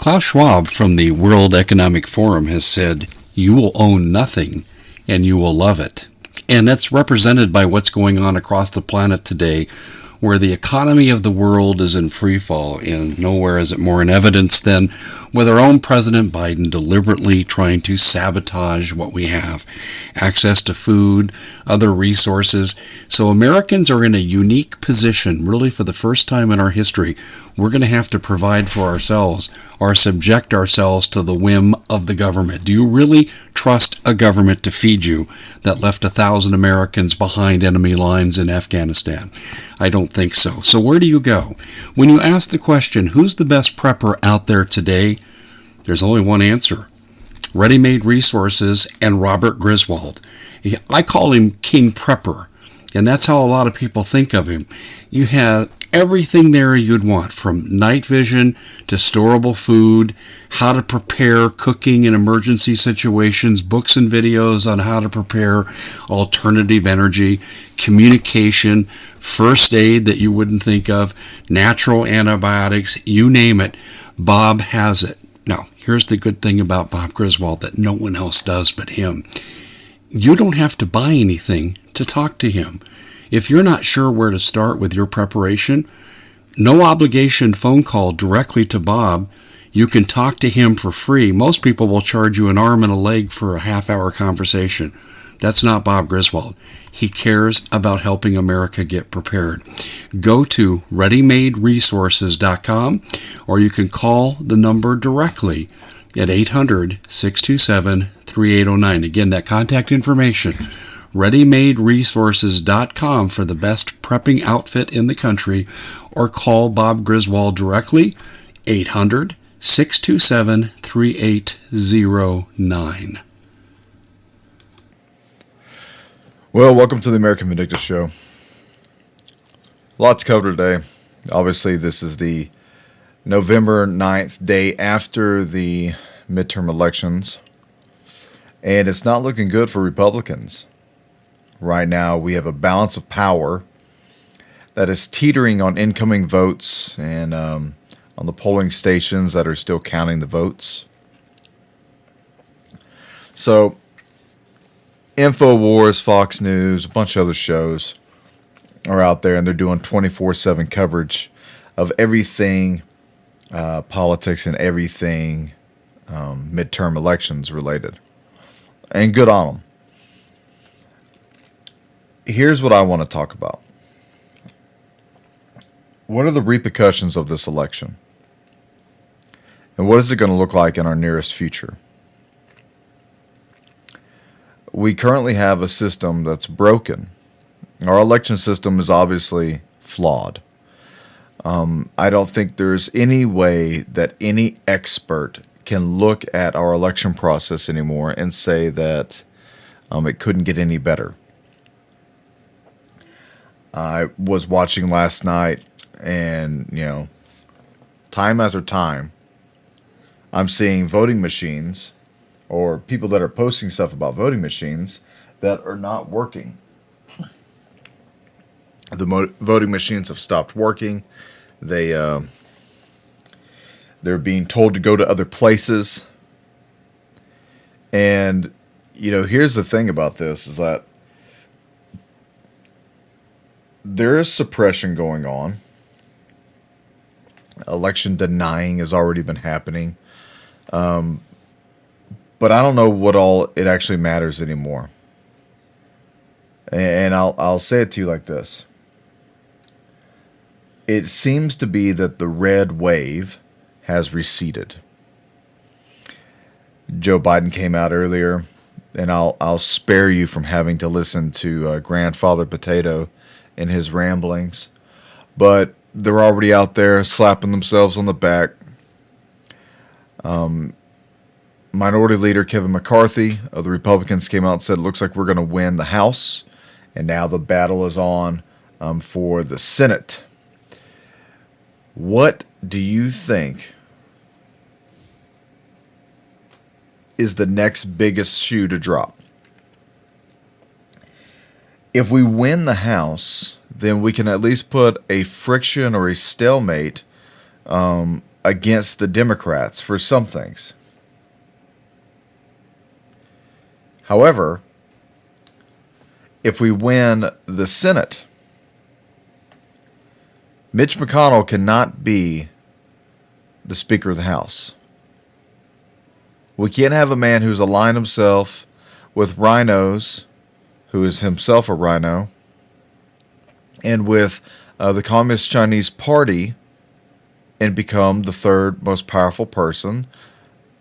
Klaus Schwab from the World Economic Forum has said, "You will own nothing and you will love it." And that's represented by what's going on across the planet today, where the economy of the world is in free fall, and nowhere is it more in evidence than with our own President Biden deliberately trying to sabotage what we have. Access to food, other resources. So Americans are in a unique position, really for the first time in our history. We're going to have to provide for ourselves or subject ourselves to the whim of the government. Do you really trust a government to feed you that left 1,000 Americans behind enemy lines in Afghanistan? I don't think so. So where do you go? When you ask the question, who's the best prepper out there today? There's only one answer. Ready-Made Resources and Robert Griswold. I call him King Prepper, and that's how a lot of people think of him. You have everything there you'd want, from night vision to storable food, how to prepare cooking in emergency situations, books and videos on how to prepare alternative energy, communication, first aid that you wouldn't think of, natural antibiotics, you name it, Bob has it. Now, here's the good thing about Bob Griswold that no one else does but him. You don't have to buy anything to talk to him. If you're not sure where to start with your preparation, no obligation phone call directly to Bob. You can talk to him for free. Most people will charge you an arm and a leg for a half-hour conversation. That's not Bob Griswold. He cares about helping America get prepared. Go to readymaderesources.com, or you can call the number directly at 800-627-3809. Again, that contact information, readymaderesources.com, for the best prepping outfit in the country, or call Bob Griswold directly, 800-627-3809. Well, welcome to the American VINDICTA Show. A lot to cover today. Obviously, this is the November 9th day after the midterm elections, and it's not looking good for Republicans. Right now, we have a balance of power that is teetering on incoming votes and on the polling stations that are still counting the votes. So, InfoWars, Fox News, a bunch of other shows are out there, and they're doing 24/7 coverage of everything politics and everything midterm elections related. And good on them. Here's what I want to talk about. What are the repercussions of this election? And what is it going to look like in our nearest future? We currently have a system that's broken. Our election system is obviously flawed. I don't think there's any way that any expert can look at our election process anymore and say that it couldn't get any better. I was watching last night, and, time after time, I'm seeing voting machines or people that are posting stuff about voting machines that are not working. The voting machines have stopped working. They're being told to go to other places. And, here's the thing about this is that there is suppression going on. Election denying has already been happening. But I don't know what all it actually matters anymore. And I'll say it to you like this. It seems to be that the red wave has receded. Joe Biden came out earlier, and I'll spare you from having to listen to Grandfather Potato and his ramblings. But they're already out there slapping themselves on the back. Minority Leader Kevin McCarthy of the Republicans came out and said, looks like we're going to win the House. And now the battle is on for the Senate. What do you think is the next biggest shoe to drop? If we win the House, then we can at least put a friction or a stalemate against the Democrats for some things. However, if we win the Senate, Mitch McConnell cannot be the Speaker of the House. We can't have a man who's aligned himself with rhinos, who is himself a rhino, and with the Communist Chinese Party, and become the third most powerful person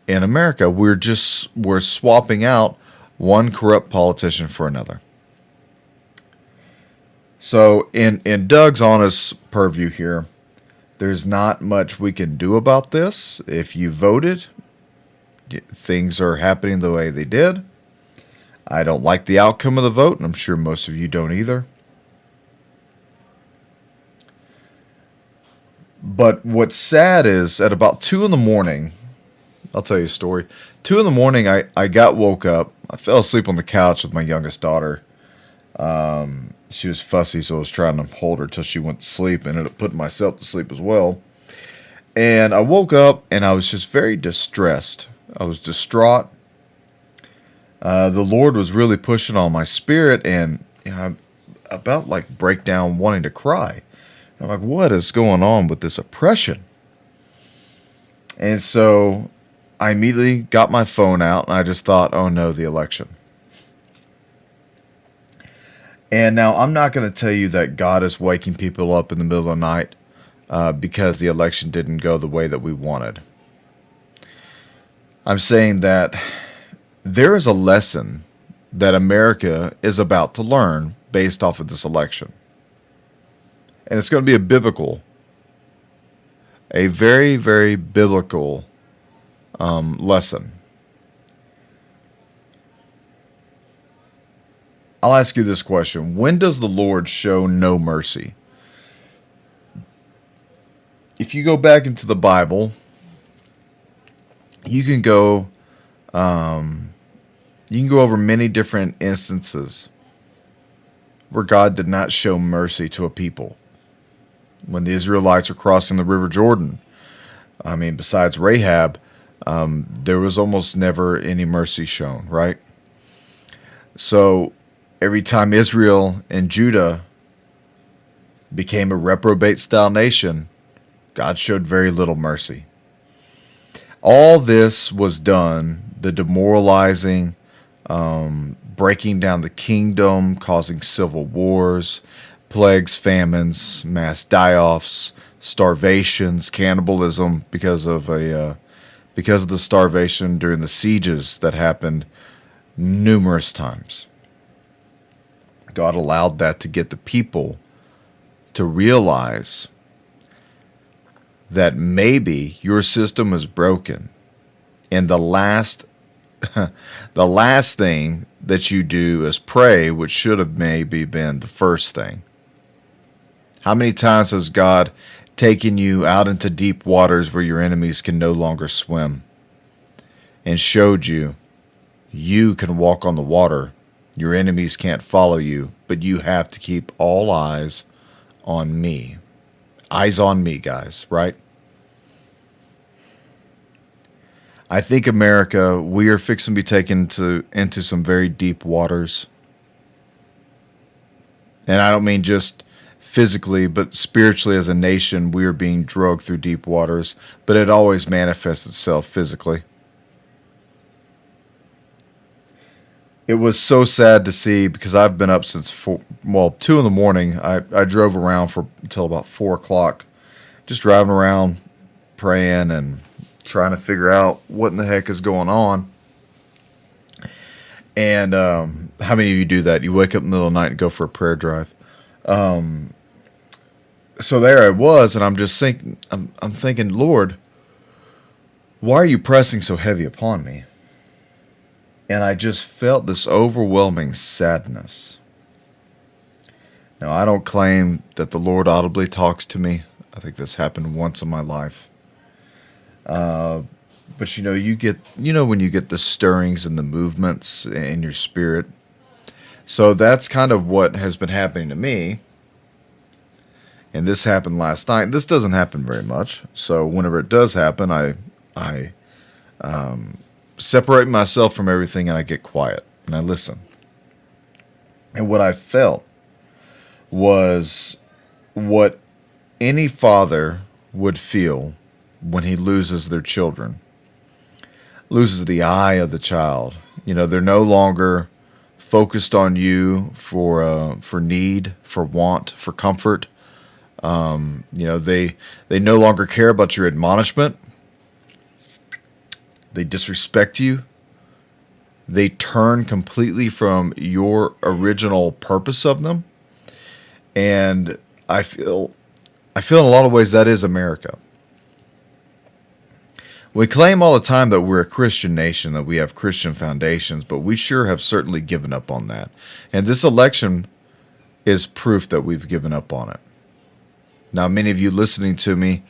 in America. We're swapping out one corrupt politician for another. So in Doug's honest purview here, there's not much we can do about this. If you voted, things are happening the way they did. I don't like the outcome of the vote, and I'm sure most of you don't either. But what's sad is at about 2 in the morning, I'll tell you a story. 2 in the morning, I got woke up. I fell asleep on the couch with my youngest daughter. She was fussy, so I was trying to hold her till she went to sleep. Ended up putting myself to sleep as well. And I woke up, and I was just very distressed. I was distraught. The Lord was really pushing on my spirit, and I about like break down wanting to cry. I'm like, what is going on with this oppression? And so I immediately got my phone out, and I just thought, oh no, the election. And now I'm not going to tell you that God is waking people up in the middle of the night because the election didn't go the way that we wanted. I'm saying that there is a lesson that America is about to learn based off of this election. And it's going to be a very, very biblical lesson. I'll ask you this question. When does the Lord show no mercy? If you go back into the Bible, you can go over many different instances where God did not show mercy to a people. When the Israelites were crossing the River Jordan, besides Rahab, there was almost never any mercy shown, right? So every time Israel and Judah became a reprobate-style nation, God showed very little mercy. All this was done, the demoralizing, breaking down the kingdom, causing civil wars, plagues, famines, mass die-offs, starvations, cannibalism because of the starvation during the sieges that happened numerous times. God allowed that to get the people to realize that maybe your system is broken, and the last thing that you do is pray, which should have maybe been the first thing. How many times has God taken you out into deep waters where your enemies can no longer swim and showed you you can walk on the water, your enemies can't follow you, but you have to keep all eyes on me. Eyes on me, guys, right? I think America, we are fixing to be taken into some very deep waters. And I don't mean just physically, but spiritually as a nation, we are being dragged through deep waters, but it always manifests itself physically. It was so sad to see because I've been up since 2 in the morning. I drove around until about 4 o'clock, just driving around, praying and trying to figure out what in the heck is going on. And how many of you do that? You wake up in the middle of the night and go for a prayer drive. So there I was, and I'm just thinking, I'm thinking, Lord, why are you pressing so heavy upon me? And I just felt this overwhelming sadness. Now, I don't claim that the Lord audibly talks to me. I think this happened once in my life. But when you get the stirrings and the movements in your spirit. So that's kind of what has been happening to me. And this happened last night. This doesn't happen very much. So whenever it does happen, I separate myself from everything and I get quiet and I listen. And what I felt was what any father would feel when he loses their children, loses the eye of the child. You know, they're no longer focused on you for need, for want, for comfort. You know, they no longer care about your admonishment. They disrespect you. They turn completely from your original purpose of them. And I feel in a lot of ways that is America. We claim all the time that we're a Christian nation, that we have Christian foundations, but we sure have certainly given up on that. And this election is proof that we've given up on it. Now, many of you listening to me,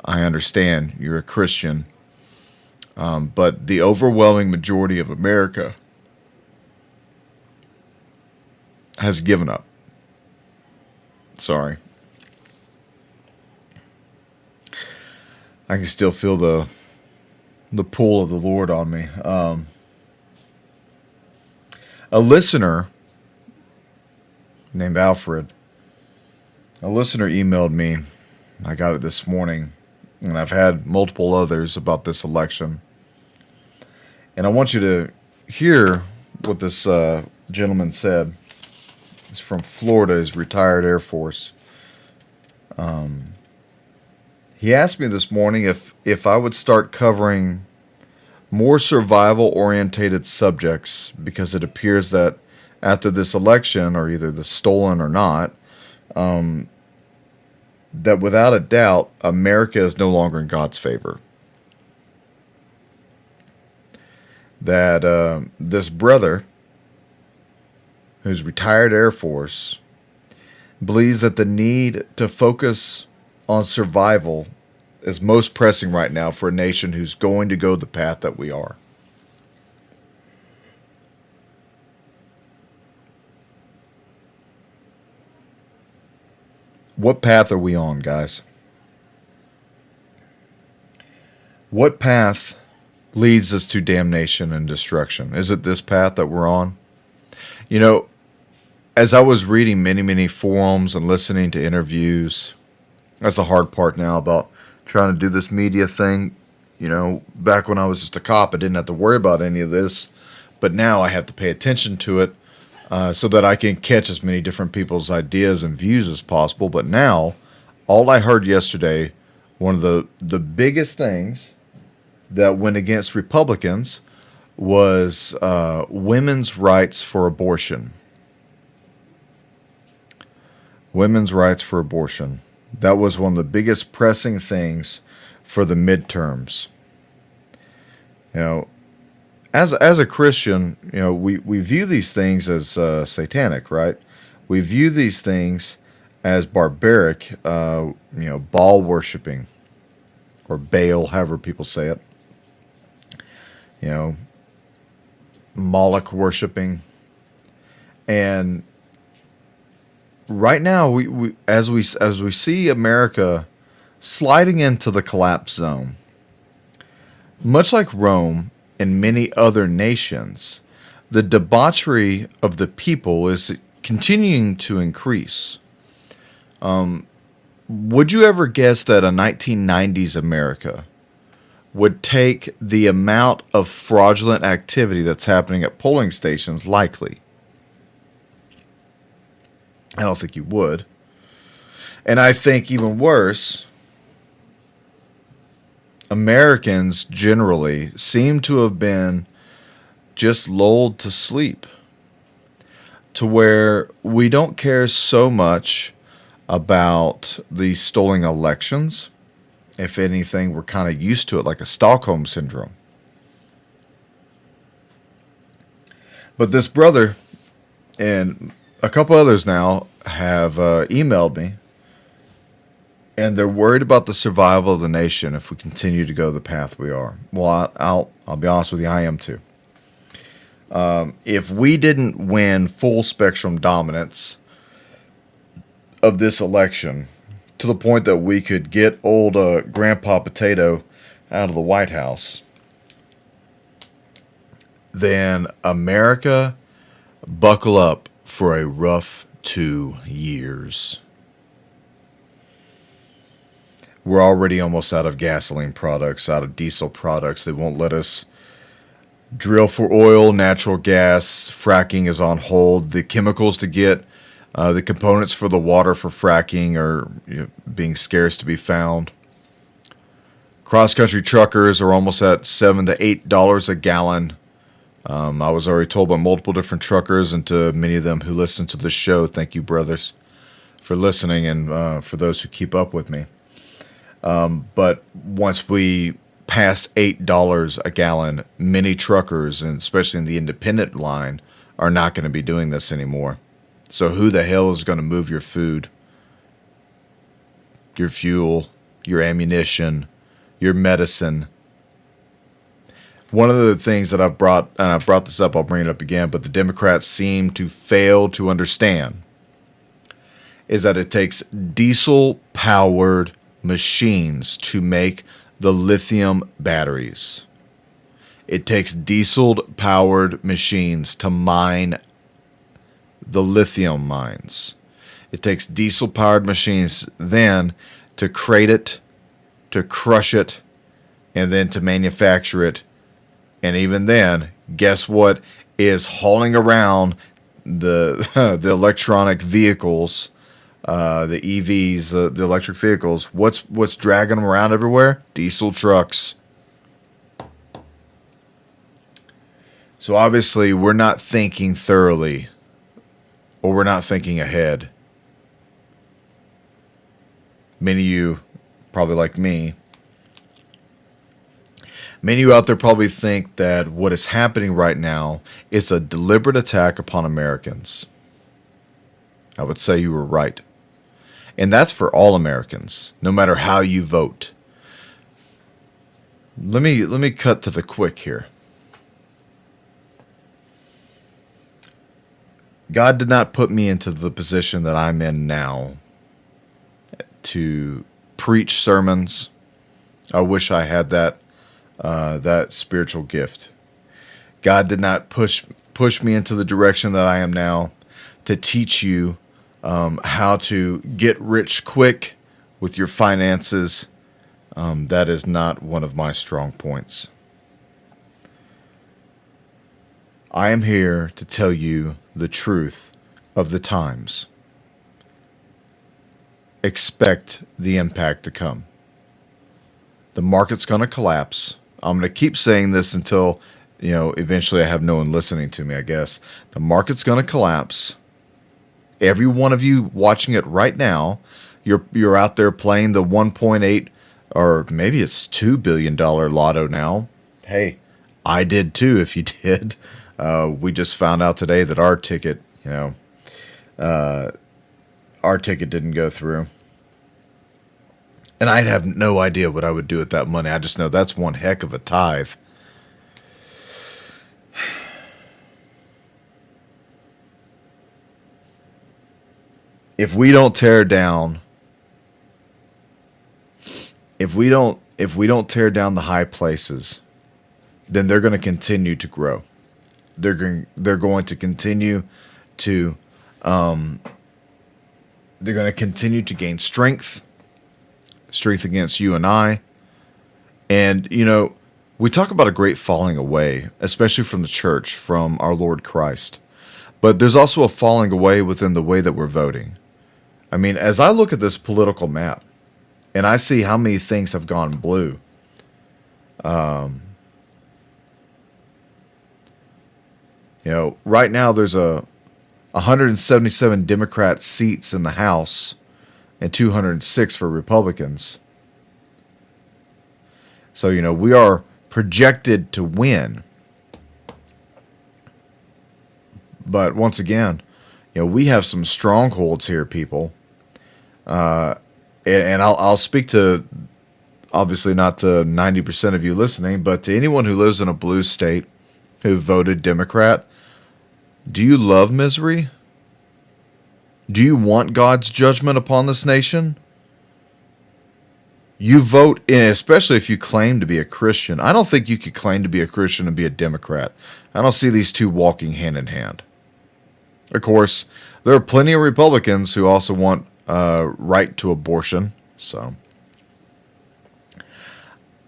I understand you're a Christian, but the overwhelming majority of America has given up. Sorry. I can still feel the pull of the Lord on me. A listener named Alfred, a listener emailed me. I got it this morning, and I've had multiple others about this election. And I want you to hear what this gentleman said. He's from Florida. He's retired Air Force. He asked me this morning if I would start covering more survival-orientated subjects, because it appears that after this election, or either the stolen or not, that without a doubt, America is no longer in God's favor. That this brother, who's retired Air Force, believes that the need to focus on survival is most pressing right now for a nation who's going to go the path that we are. What path are we on, guys? What path leads us to damnation and destruction? Is it this path that we're on? You know, as I was reading many forums and listening to interviews, that's the hard part now about trying to do this media thing. You know, back when I was just a cop, I didn't have to worry about any of this. But now I have to pay attention to it so that I can catch as many different people's ideas and views as possible. But now, all I heard yesterday, one of the biggest things that went against Republicans was women's rights for abortion. Women's rights for abortion. That was one of the biggest pressing things for the midterms. You know, as a Christian, you know, we view these things as satanic, right? We view these things as barbaric, you know, Baal worshiping, or Baal, however people say it. You know, Moloch worshiping. And right now, we as we see America sliding into the collapse zone, much like Rome and many other nations, the debauchery of the people is continuing to increase. Would you ever guess that a 1990s America would take the amount of fraudulent activity that's happening at polling stations likely? I don't think you would. And I think even worse, Americans generally seem to have been just lulled to sleep, to where we don't care so much about these stolen elections. If anything, we're kind of used to it, like a Stockholm syndrome. But this brother and a couple others now have emailed me, and they're worried about the survival of the nation if we continue to go the path we are. Well, I'll be honest with you, I am too. If we didn't win full spectrum dominance of this election, to the point that we could get old Grandpa Potato out of the White House, then America, buckle up for a rough 2 years. We're already almost out of gasoline products, out of diesel products. They won't let us drill for oil, natural gas. Fracking is on hold. The chemicals to get the components for the water for fracking are being scarce to be found. Cross-country truckers are almost at $7 to $8 a gallon. I was already told by multiple different truckers, and to many of them who listen to the show, thank you, brothers, for listening, and for those who keep up with me. But once we pass $8 a gallon, many truckers, and especially in the independent line, are not going to be doing this anymore. So who the hell is going to move your food, your fuel, your ammunition, your medicine? One of the things that I've brought, and I've brought this up, I'll bring it up again, but the Democrats seem to fail to understand, is that it takes diesel-powered machines to make the lithium batteries. It takes diesel-powered machines to mine the lithium mines. It takes diesel-powered machines then to crate it, to crush it, and then to manufacture it. And even then, guess what is hauling around the the electronic vehicles, the EVs, the electric vehicles? What's dragging them around everywhere? Diesel trucks. So obviously, we're not thinking thoroughly, or we're not thinking ahead. Many of you, probably like me, many of you out there probably think that what is happening right now is a deliberate attack upon Americans. I would say you were right. And that's for all Americans, no matter how you vote. Let me cut to the quick here. God did not put me into the position that I'm in now to preach sermons. I wish I had that spiritual gift. God did not push me into the direction that I am now to teach you how to get rich quick with your finances. That is not one of my strong points. I am here to tell you the truth of the times. Expect the impact to come. The market's going to collapse. I'm going to keep saying this until, eventually I have no one listening to me, I guess. The market's going to collapse. Every one of you watching it right now, you're out there playing the 1.8 or maybe it's $2 billion lotto now. Hey, I did too if you did. We just found out today that our ticket, our ticket didn't go through. And I'd have no idea what I would do with that money. I just know that's one heck of a tithe. If we don't tear down, if we don't tear down the high places, then they're going to continue to grow. They're going to continue to gain strength against you and I. And we talk about a great falling away, especially from the church, from our Lord Christ. But there's also a falling away within the way that we're voting. I mean, as I look at this political map and I see how many things have gone blue, right now there's 177 Democrat seats in the House and 206 for Republicans. So, we are projected to win. But once again, we have some strongholds here, people. And I'll speak to, obviously not to 90% of you listening, but to anyone who lives in a blue state who voted Democrat. Do you love misery? Do you want God's judgment upon this nation? You vote in, especially if you claim to be a Christian. I don't think you could claim to be a Christian and be a Democrat. I don't see these two walking hand in hand. Of course, there are plenty of Republicans who also want right to abortion. So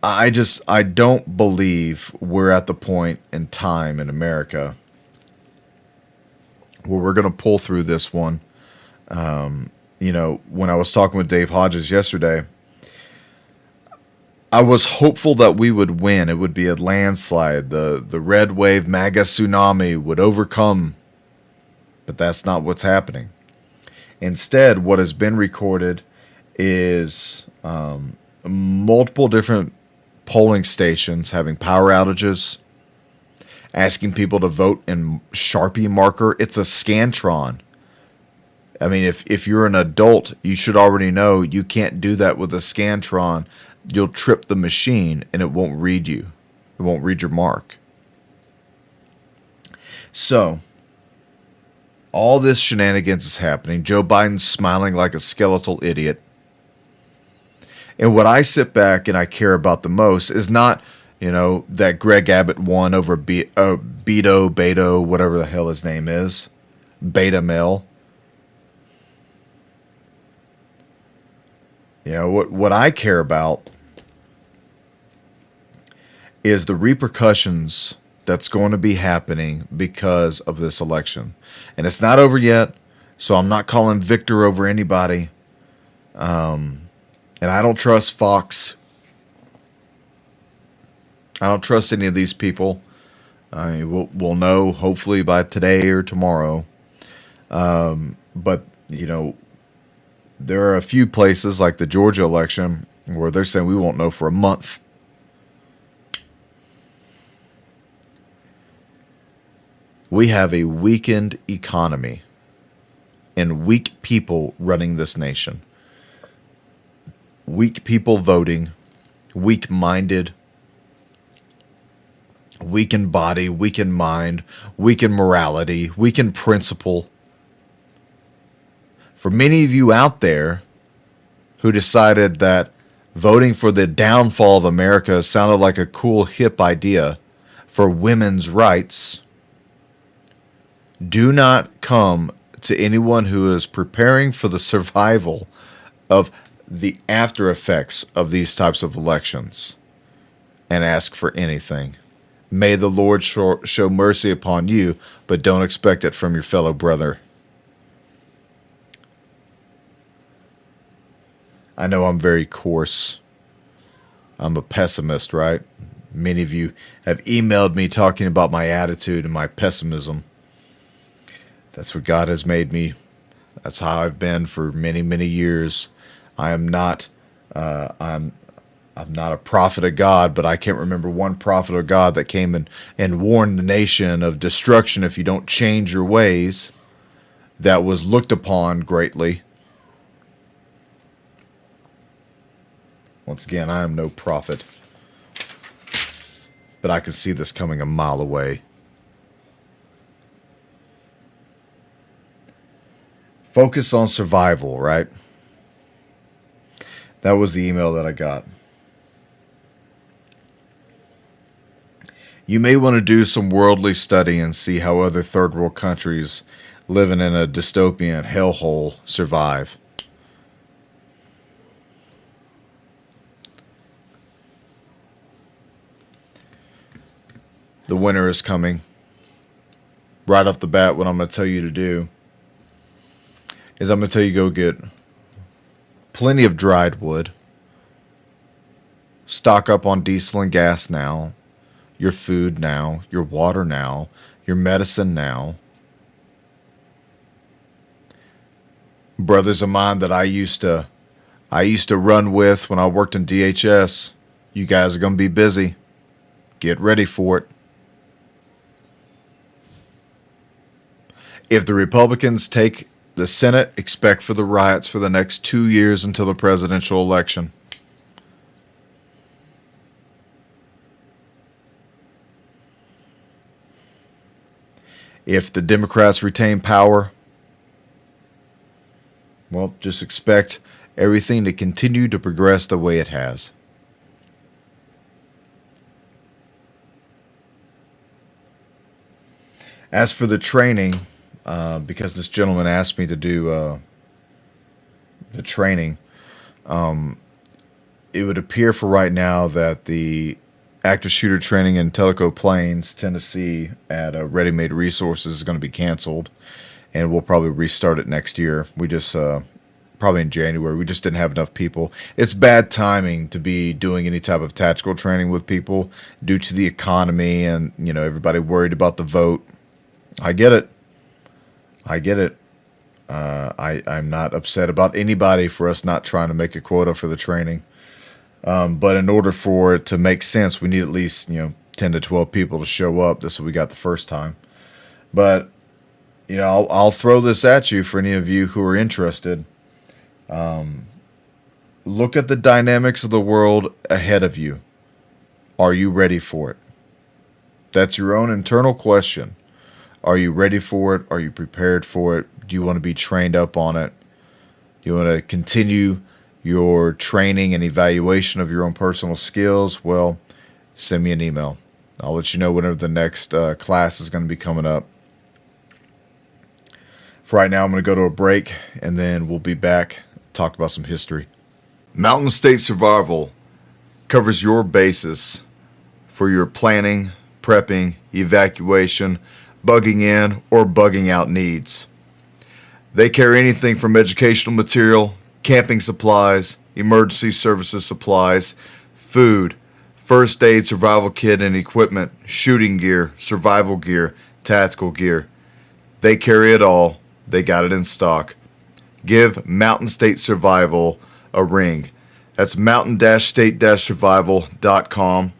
I don't believe we're at the point in time in America where we're going to pull through this one. When I was talking with Dave Hodges yesterday, I was hopeful that we would win. It would be a landslide. The red wave MAGA tsunami would overcome. But that's not what's happening. Instead, what has been recorded is multiple different polling stations having power outages, asking people to vote in Sharpie marker. It's a Scantron. I mean, if you're an adult, you should already know you can't do that with a Scantron. You'll trip the machine and it won't read you. It won't read your mark. So, all this shenanigans is happening. Joe Biden's smiling like a skeletal idiot. And what I sit back and I care about the most is not, that Greg Abbott won over Beto, whatever the hell his name is, Beta male. What I care about is the repercussions that's going to be happening because of this election. And it's not over yet, so I'm not calling victor over anybody. And I don't trust Fox. I don't trust any of these people. We'll know hopefully by today or tomorrow. But, there are a few places like the Georgia election where they're saying we won't know for a month. We have a weakened economy and weak people running this nation. Weak people voting, weak-minded, weak in body, weak in mind, weak in morality, weak in principle. For many of you out there who decided that voting for the downfall of America sounded like a cool, hip idea for women's rights, do not come to anyone who is preparing for the survival of the after effects of these types of elections and ask for anything. May the Lord show mercy upon you, but don't expect it from your fellow brother. I know I'm very coarse. I'm a pessimist, right? Many of you have emailed me talking about my attitude and my pessimism. That's what God has made me. That's how I've been for many, many years. I am not. I'm not a prophet of God, but I can't remember one prophet of God that came and warned the nation of destruction if you don't change your ways. That was looked upon greatly. Once again, I am no prophet, but I can see this coming a mile away. Focus on survival, right? That was the email that I got. You may want to do some worldly study and see how other third world countries living in a dystopian hellhole survive. The winter is coming. Right off the bat, what I'm going to tell you to do is I'm going to tell you go get plenty of dried wood. Stock up on diesel and gas now. Your food now. Your water now. Your medicine now. Brothers of mine that I used to run with when I worked in DHS, you guys are going to be busy. Get ready for it. If the Republicans take the Senate, expect for the riots for the next 2 years until the presidential election. If the Democrats retain power, well, just expect everything to continue to progress the way it has. As for the training, because this gentleman asked me to do the training, it would appear for right now that the active shooter training in Tellico Plains, Tennessee at Ready Made Resources is going to be canceled, and we'll probably restart it next year. We just probably in January. We just didn't have enough people. It's bad timing to be doing any type of tactical training with people due to the economy and, you know, everybody worried about the vote. I get it. I'm not upset about anybody for us not trying to make a quota for the training. But in order for it to make sense, we need at least, 10 to 12 people to show up. This is what we got the first time. But, I'll throw this at you for any of you who are interested. Look at the dynamics of the world ahead of you. Are you ready for it? That's your own internal question. Are you ready for it? Are you prepared for it? Do you want to be trained up on it? Do you want to continue your training and evaluation of your own personal skills? Well, send me an email. I'll let you know whenever the next class is going to be coming up. For right now, I'm going to go to a break, and then we'll be back, talk about some history. Mountain State Survival covers your basis for your planning, prepping, evacuation, bugging in, or bugging out needs. They carry anything from educational material, camping supplies, emergency services supplies, food, first aid survival kit and equipment, shooting gear, survival gear, tactical gear. They carry it all. They got it in stock. Give Mountain State Survival a ring. That's mountain-state-survival.com.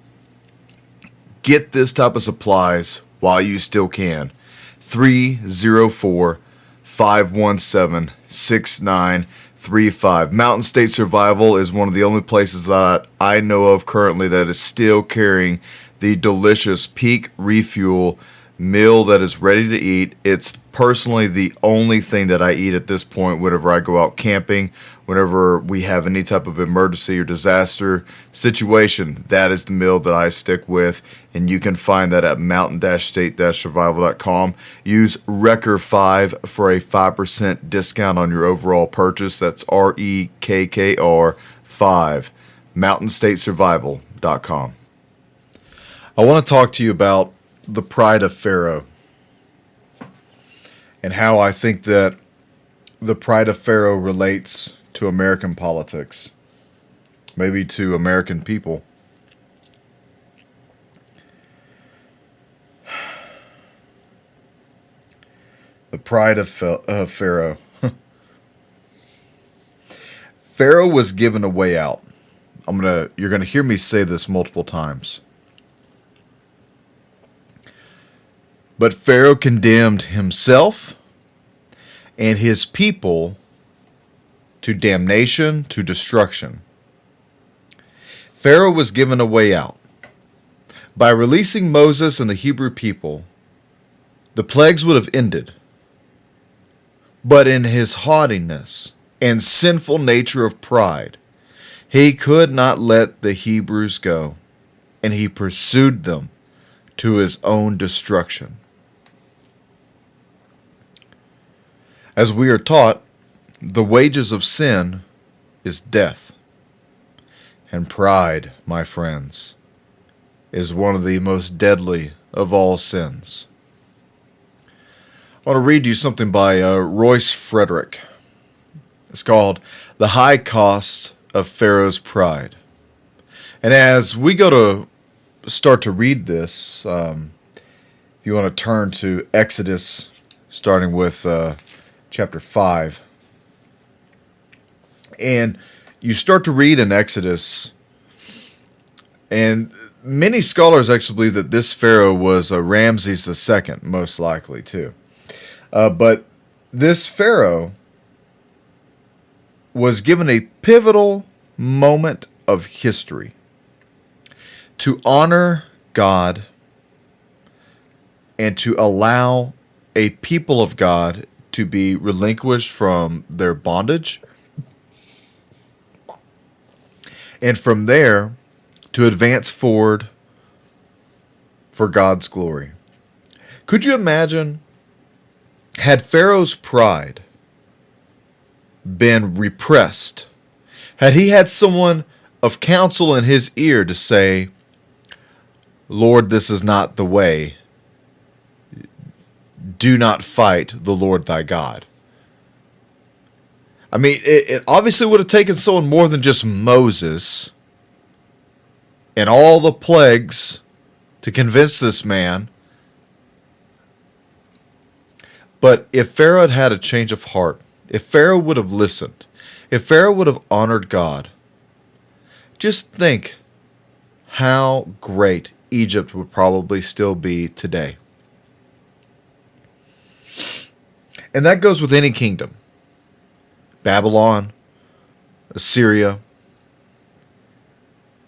Get this type of supplies while you still can. 304-517-6935. Mountain State Survival is one of the only places that I know of currently that is still carrying the delicious Peak Refuel meal that is ready to eat. It's personally the only thing that I eat at this point whenever I go out camping, whenever we have any type of emergency or disaster situation. That is the meal that I stick with, and you can find that at mountain-state-survival.com. Use REKKR5 for a 5% discount on your overall purchase. That's REKKR 5, mountain-state-survival.com. I want to talk to you about the pride of Pharaoh and how I think that the pride of Pharaoh relates to American politics, maybe to American people. The pride of Pharaoh. Pharaoh was given a way out. You're gonna hear me say this multiple times. But Pharaoh condemned himself and his people to damnation, to destruction. Pharaoh was given a way out. By releasing Moses and the Hebrew people, the plagues would have ended. But in his haughtiness and sinful nature of pride, he could not let the Hebrews go, and he pursued them to his own destruction. As we are taught, the wages of sin is death. And pride, my friends, is one of the most deadly of all sins. I want to read you something by Royce Frederick. It's called The High Cost of Pharaoh's Pride. And as we go to start to read this, if you want to turn to Exodus, starting with chapter 5. And you start to read in Exodus, and many scholars actually believe that this Pharaoh was Ramses II, most likely too. But this Pharaoh was given a pivotal moment of history to honor God and to allow a people of God to be relinquished from their bondage and from there to advance forward for God's glory. Could you imagine, had Pharaoh's pride been repressed, had he had someone of counsel in his ear to say, Lord, this is not the way. Do not fight the Lord thy God. I mean, it obviously would have taken someone more than just Moses and all the plagues to convince this man. But if Pharaoh had had a change of heart, if Pharaoh would have listened, if Pharaoh would have honored God, just think how great Egypt would probably still be today. And that goes with any kingdom. Babylon, Assyria.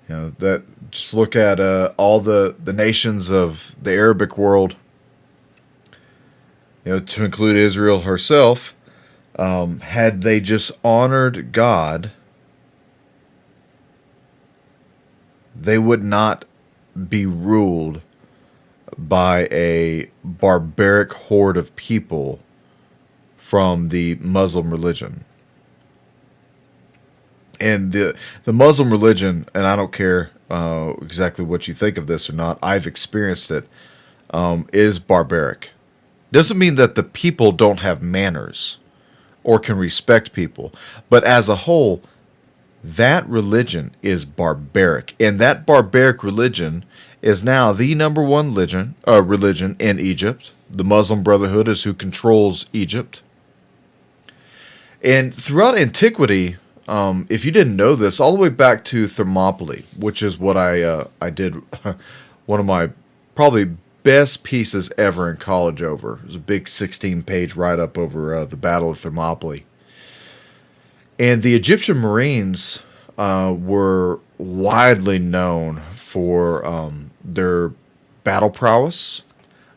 That just look at all the nations of the Arabic world. To include Israel herself, had they just honored God, they would not be ruled by a barbaric horde of people from the Muslim religion. And the Muslim religion, and I don't care exactly what you think of this or not, I've experienced it, is barbaric. Doesn't mean that the people don't have manners or can respect people. But as a whole, that religion is barbaric. And that barbaric religion is now the number one religion in Egypt. The Muslim Brotherhood is who controls Egypt. And throughout antiquity, if you didn't know this, all the way back to Thermopylae, which is what I did one of my probably best pieces ever in college over. It was a big 16-page write-up over the Battle of Thermopylae. And the Egyptian Marines were widely known for their battle prowess,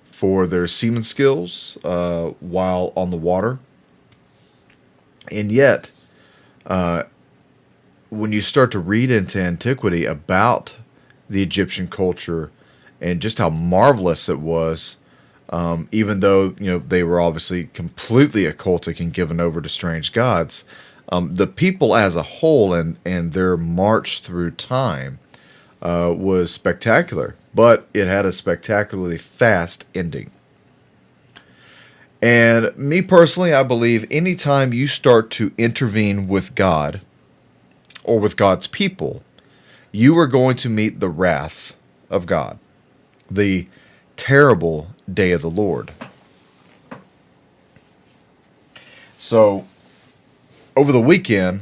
for their seaman skills while on the water. And yet, when you start to read into antiquity about the Egyptian culture and just how marvelous it was, even though they were obviously completely occultic and given over to strange gods, the people as a whole and their march through time was spectacular, but it had a spectacularly fast ending. And me personally, I believe anytime you start to intervene with God or with God's people, you are going to meet the wrath of God, the terrible day of the Lord. So, over the weekend,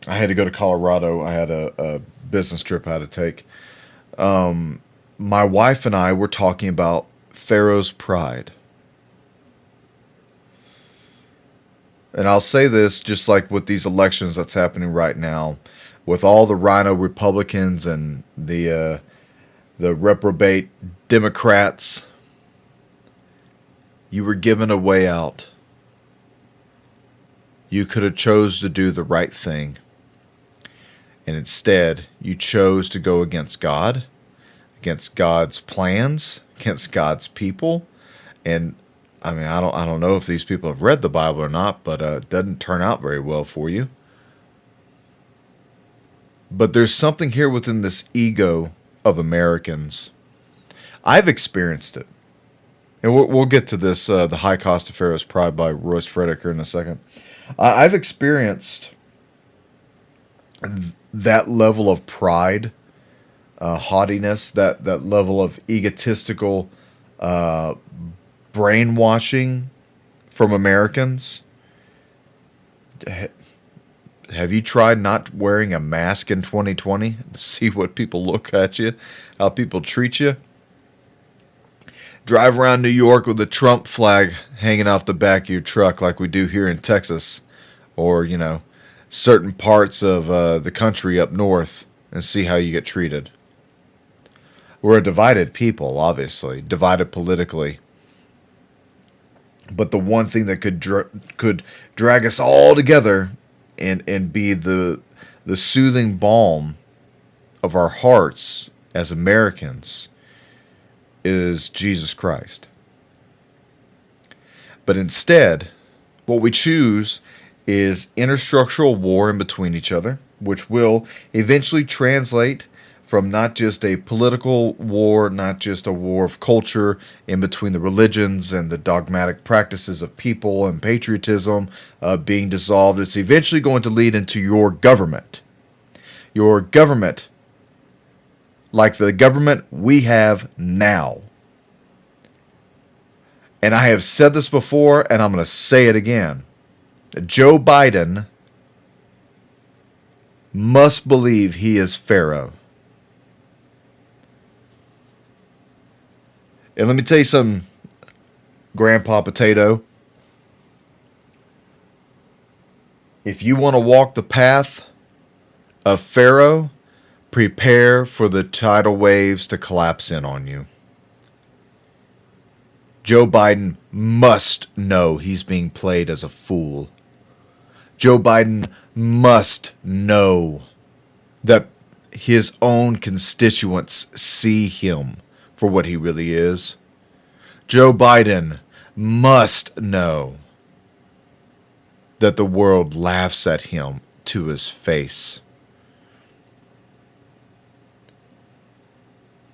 I had to go to Colorado. I had a business trip I had to take. My wife and I were talking about Pharaoh's pride. And I'll say this, just like with these elections that's happening right now, with all the rhino Republicans and the reprobate Democrats, you were given a way out. You could have chose to do the right thing. And instead, you chose to go against God, against God's plans, against God's people. And I mean, I don't know if these people have read the Bible or not, but it doesn't turn out very well for you. But there's something here within this ego of Americans. I've experienced it. And we'll get to this, The High Cost of Pharaoh's Pride by Royce Fredeker in a second. I've experienced that level of pride, haughtiness, that level of egotistical brainwashing from Americans. Have you tried not wearing a mask in 2020 to see what people look at you, how people treat you? Drive around New York with a Trump flag hanging off the back of your truck like we do here in Texas or, certain parts of the country up north and see how you get treated. We're a divided people, obviously, divided politically. But the one thing that could drag us all together and be the the soothing balm of our hearts as Americans is Jesus Christ. But instead, what we choose is interstructural war in between each other, which will eventually translate from not just a political war, not just a war of culture in between the religions and the dogmatic practices of people and patriotism being dissolved. It's eventually going to lead into your government. Your government, like the government we have now. And I have said this before, and I'm going to say it again. Joe Biden must believe he is Pharaoh. And let me tell you something, Grandpa Potato. If you want to walk the path of Pharaoh, prepare for the tidal waves to collapse in on you. Joe Biden must know he's being played as a fool. Joe Biden must know that his own constituents see him for what he really is. Joe Biden must know that the world laughs at him to his face.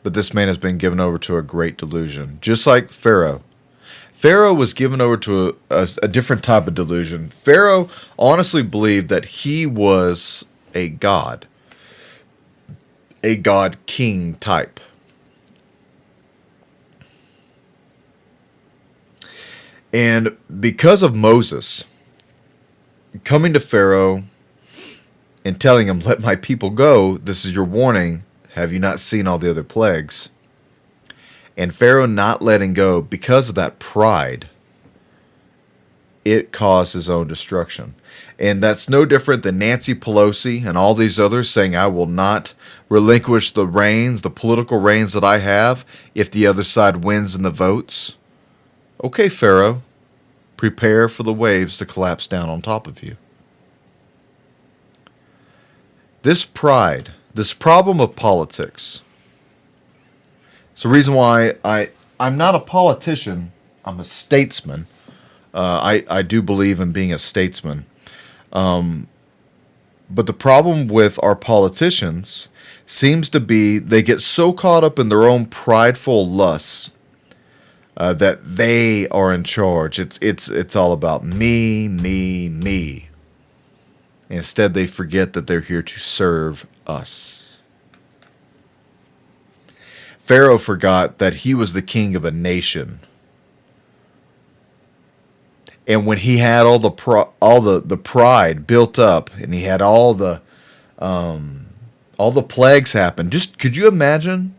But this man has been given over to a great delusion, just like Pharaoh. Pharaoh was given over to a different type of delusion. Pharaoh honestly believed that he was a god king type. And because of Moses coming to Pharaoh and telling him, "Let my people go, this is your warning. Have you not seen all the other plagues?" And Pharaoh not letting go because of that pride, it caused his own destruction. And that's no different than Nancy Pelosi and all these others saying, "I will not relinquish the reins, the political reins that I have, if the other side wins in the votes." Okay, Pharaoh, prepare for the waves to collapse down on top of you. This pride, this problem of politics, it's the reason why I'm not a politician, I'm a statesman. I do believe in being a statesman. But the problem with our politicians seems to be they get so caught up in their own prideful lusts that they are in charge. It's all about me, me, me. Instead, they forget that they're here to serve us. Pharaoh forgot that he was the king of a nation. And when he had all the pride built up, and he had all the plagues happen, just could you imagine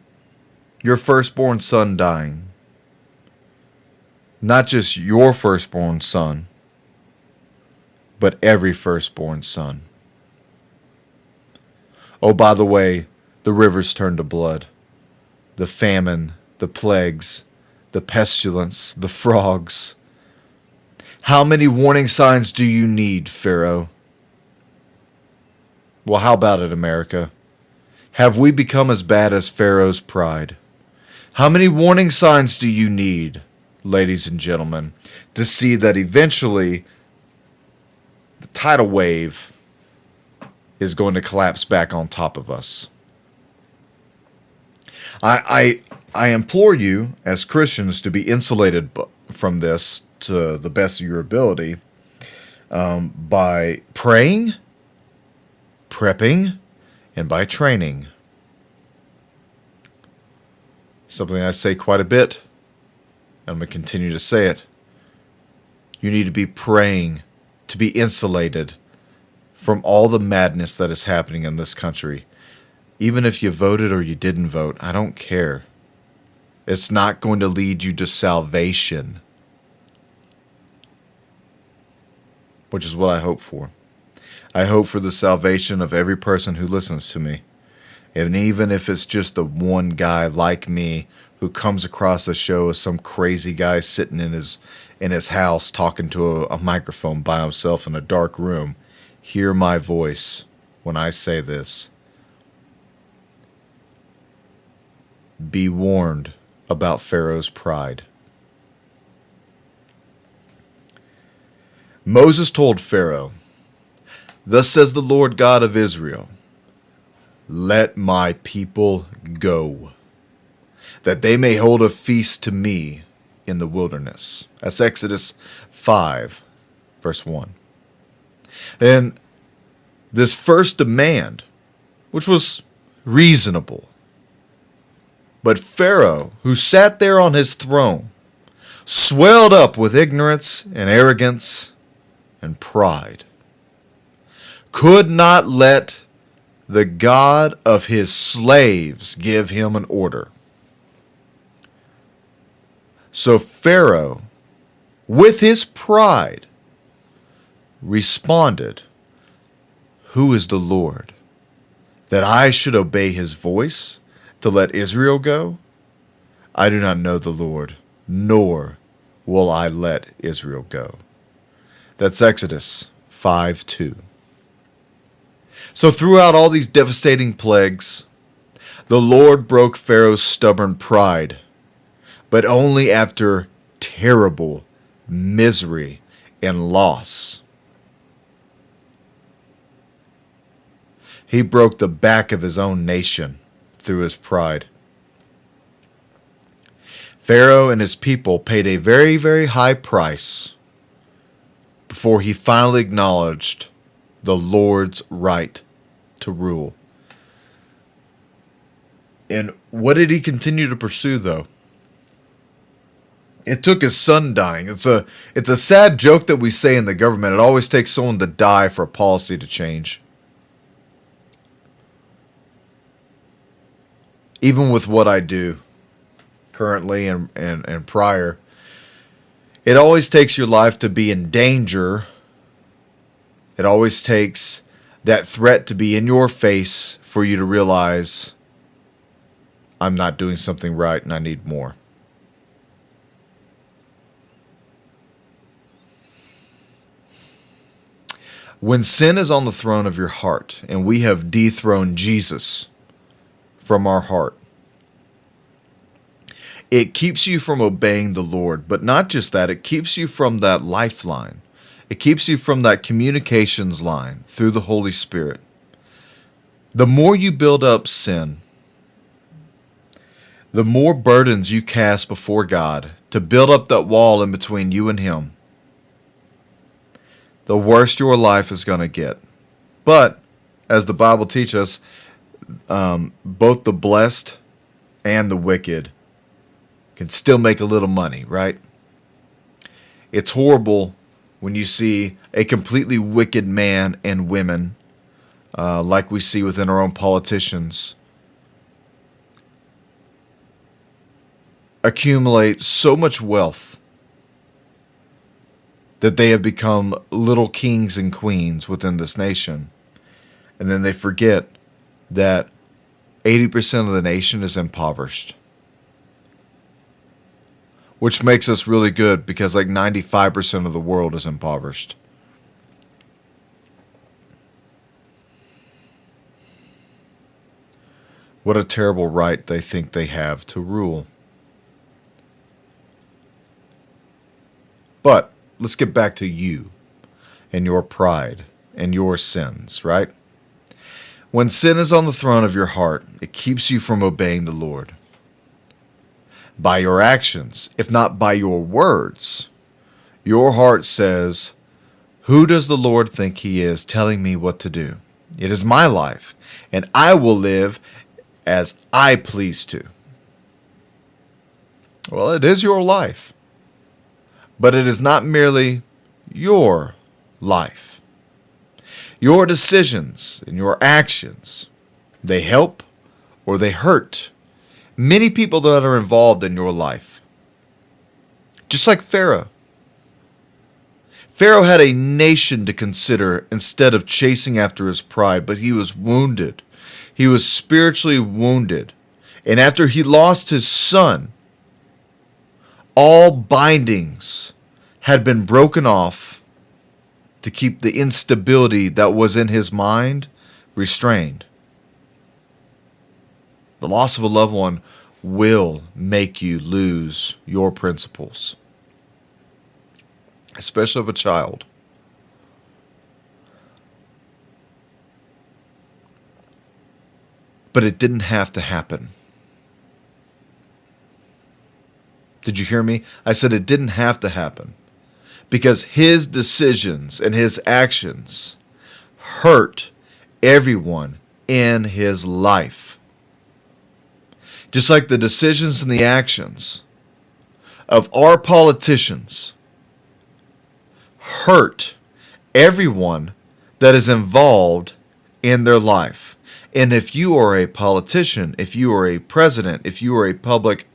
your firstborn son dying? Not just your firstborn son, but every firstborn son. Oh, by the way, the rivers turned to blood. The famine, the plagues, the pestilence, the frogs. How many warning signs do you need, Pharaoh? Well, how about it, America? Have we become as bad as Pharaoh's pride? How many warning signs do you need, ladies and gentlemen, to see that eventually the tidal wave is going to collapse back on top of us? I implore you as Christians to be insulated from this to the best of your ability by praying, prepping, and by training. Something I say quite a bit, and I'm going to continue to say it. You need to be praying to be insulated from all the madness that is happening in this country. Even if you voted or you didn't vote, I don't care. It's not going to lead you to salvation, which is what I hope for. I hope for the salvation of every person who listens to me. And even if it's just the one guy like me who comes across the show as some crazy guy sitting in his house talking to a microphone by himself in a dark room, hear my voice when I say this. Be warned about Pharaoh's pride. Moses told Pharaoh, "Thus says the Lord God of Israel, let my people go, that they may hold a feast to me in the wilderness." That's Exodus 5, verse 1. And this first demand, which was reasonable, but Pharaoh, who sat there on his throne, swelled up with ignorance and arrogance and pride, could not let the God of his slaves give him an order. So Pharaoh, with his pride, responded, "Who is the Lord, that I should obey his voice to let Israel go? I do not know the Lord, nor will I let Israel go." That's Exodus 5:2. So throughout all these devastating plagues, the Lord broke Pharaoh's stubborn pride, but only after terrible misery and loss. He broke the back of his own nation through his pride. Pharaoh and his people paid a very, very high price before he finally acknowledged the Lord's right to rule. And what did he continue to pursue, though? It took his son dying. It's a sad joke that we say in the government. It always takes someone to die for a policy to change. Even with what I do currently and prior, it always takes your life to be in danger. It always takes that threat to be in your face for you to realize, I'm not doing something right and I need more. When sin is on the throne of your heart and we have dethroned Jesus from our heart, it keeps you from obeying the Lord. But not just that, it keeps you from that lifeline. It keeps you from that communications line through the Holy Spirit. The more you build up sin, the more burdens you cast before God to build up that wall in between you and Him, the worse your life is going to get. But, as the Bible teaches us, both the blessed and the wicked can still make a little money, right? It's horrible when you see a completely wicked man and women, like we see within our own politicians, accumulate so much wealth that they have become little kings and queens within this nation. And then they forget that 80% of the nation is impoverished. Which makes us really good because like 95% of the world is impoverished. What a terrible right they think they have to rule. But let's get back to you and your pride and your sins, right? When sin is on the throne of your heart, it keeps you from obeying the Lord. By your actions, if not by your words, your heart says, "Who does the Lord think He is telling me what to do? It is my life, and I will live as I please to." Well, it is your life, but it is not merely your life. Your decisions and your actions, they help or they hurt many people that are involved in your life. Just like Pharaoh. Pharaoh had a nation to consider instead of chasing after his pride, but he was wounded. He was spiritually wounded. And after he lost his son, all bindings had been broken off to keep the instability that was in his mind restrained. The loss of a loved one will make you lose your principles, especially of a child. But it didn't have to happen. Did you hear me? I said it didn't have to happen, because his decisions and his actions hurt everyone in his life. Just like the decisions and the actions of our politicians hurt everyone that is involved in their life. And if you are a politician, if you are a president, if you are a public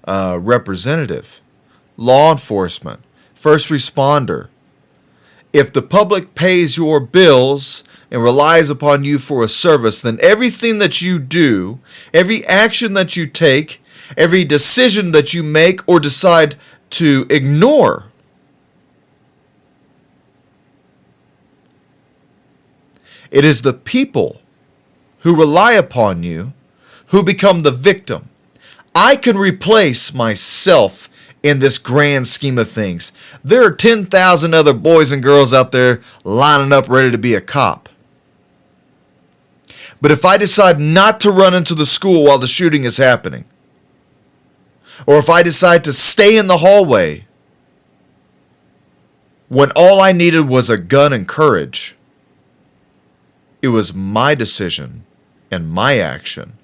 representative, law enforcement, first responder, if the public pays your bills and relies upon you for a service, then everything that you do, every action that you take, every decision that you make or decide to ignore, it is the people who rely upon you who become the victim. I can replace myself in this grand scheme of things. There are 10,000 other boys and girls out there lining up ready to be a cop. But if I decide not to run into the school while the shooting is happening, or if I decide to stay in the hallway when all I needed was a gun and courage, it was my decision and my action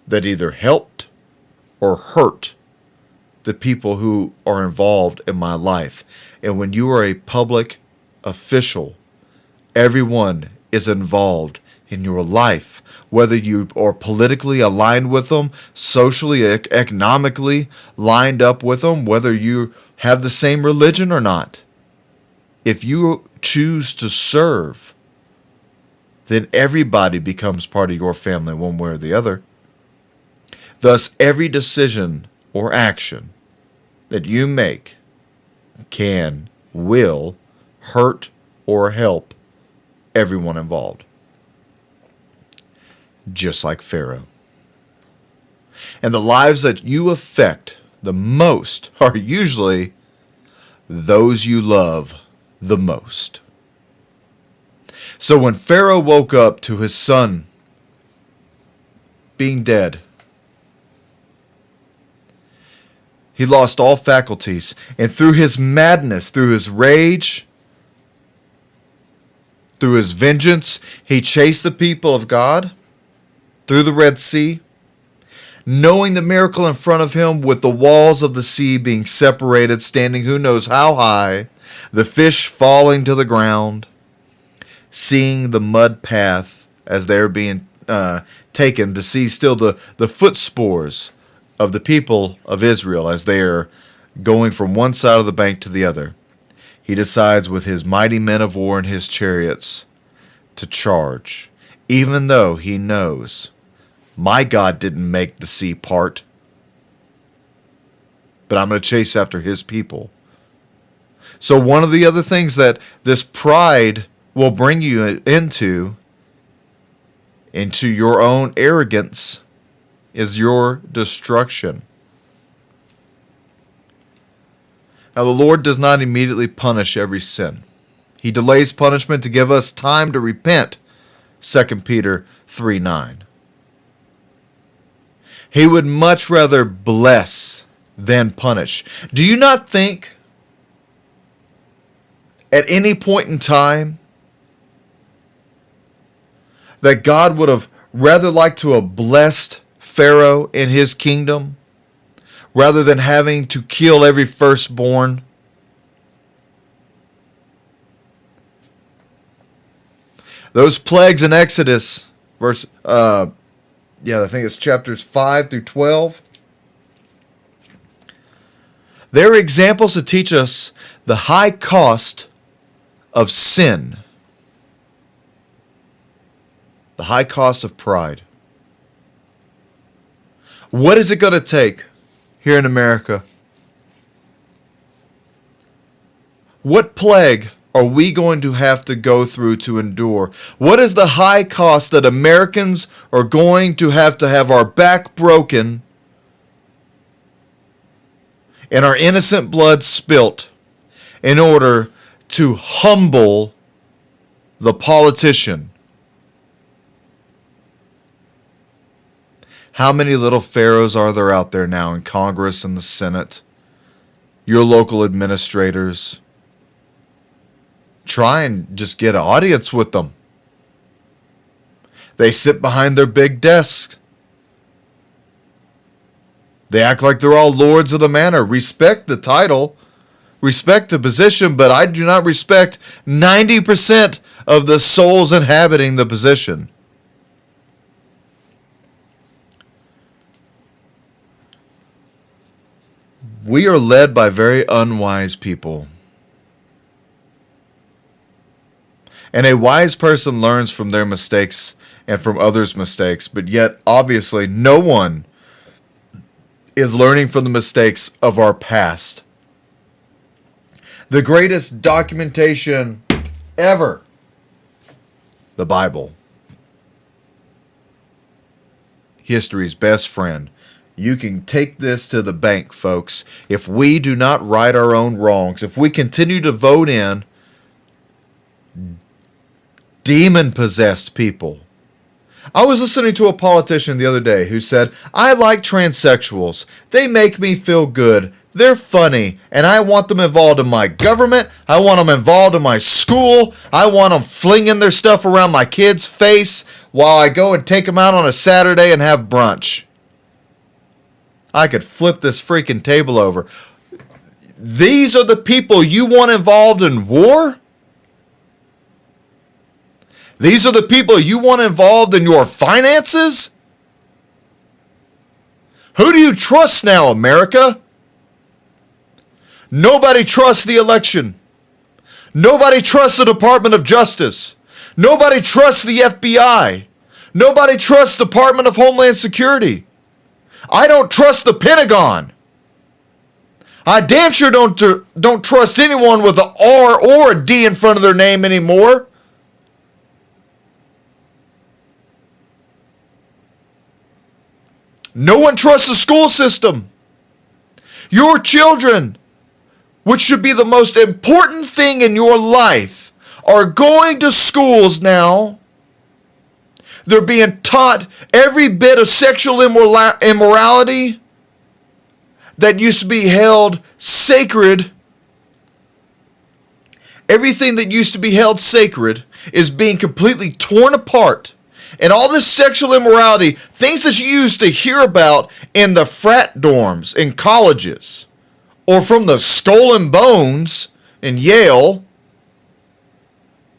that either helped or hurt the people who are involved in my life. And when you are a public official, everyone is involved in your life, whether you are politically aligned with them, socially, economically lined up with them, whether you have the same religion or not. If you choose to serve, then everybody becomes part of your family one way or the other. Thus, every decision or action that you make can, will hurt or help everyone involved. Just like Pharaoh. And the lives that you affect the most are usually those you love the most. So when Pharaoh woke up to his son being dead, he lost all faculties, and through his madness, through his rage, through his vengeance, he chased the people of God through the Red Sea, knowing the miracle in front of him with the walls of the sea being separated, standing who knows how high, the fish falling to the ground, seeing the mud path as they're being taken, to see still the footspores of the people of Israel as they are going from one side of the bank to the other. He decides with his mighty men of war and his chariots to charge, even though he knows my God didn't make the sea part, but I'm going to chase after his people. So one of the other things that this pride will bring you into your own arrogance is your destruction. Now, the Lord does not immediately punish every sin. He delays punishment to give us time to repent. 2 Peter 3:9. He would much rather bless than punish. Do you not think at any point in time that God would have rather liked to have blessed Pharaoh in his kingdom rather than having to kill every firstborn? Those plagues in Exodus, I think it's chapters 5 through 12. They're examples to teach us the high cost of sin, the high cost of pride. What is it going to take here in America? What plague are we going to have to go through to endure? What is the high cost that Americans are going to have our back broken and our innocent blood spilt in order to humble the politician? How many little pharaohs are there out there now in Congress and the Senate? Your local administrators. Try and just get an audience with them. They sit behind their big desks. They act like they're all lords of the manor. Respect the title. Respect the position, but I do not respect 90% of the souls inhabiting the position. We are led by very unwise people. And a wise person learns from their mistakes and from others' mistakes, but yet, obviously, no one is learning from the mistakes of our past. The greatest documentation ever, the Bible. History's best friend. You can take this to the bank, folks. If we do not right our own wrongs, if we continue to vote in demon-possessed people. I was listening to a politician the other day who said, I like transsexuals. They make me feel good. They're funny, and I want them involved in my government. I want them involved in my school. I want them flinging their stuff around my kid's face while I go and take them out on a Saturday and have brunch. I could flip this freaking table over. These are the people you want involved in war? These are the people you want involved in your finances? Who do you trust now, America? Nobody trusts the election. Nobody trusts the Department of Justice. Nobody trusts the FBI. Nobody trusts the Department of Homeland Security. I don't trust the Pentagon. I damn sure don't trust anyone with an R or a D in front of their name anymore. No one trusts the school system. Your children, which should be the most important thing in your life, are going to schools now. They're being taught every bit of sexual immorality that used to be held sacred. Everything that used to be held sacred is being completely torn apart. And all this sexual immorality, things that you used to hear about in the frat dorms, in colleges, or from the Skull and Bones in Yale,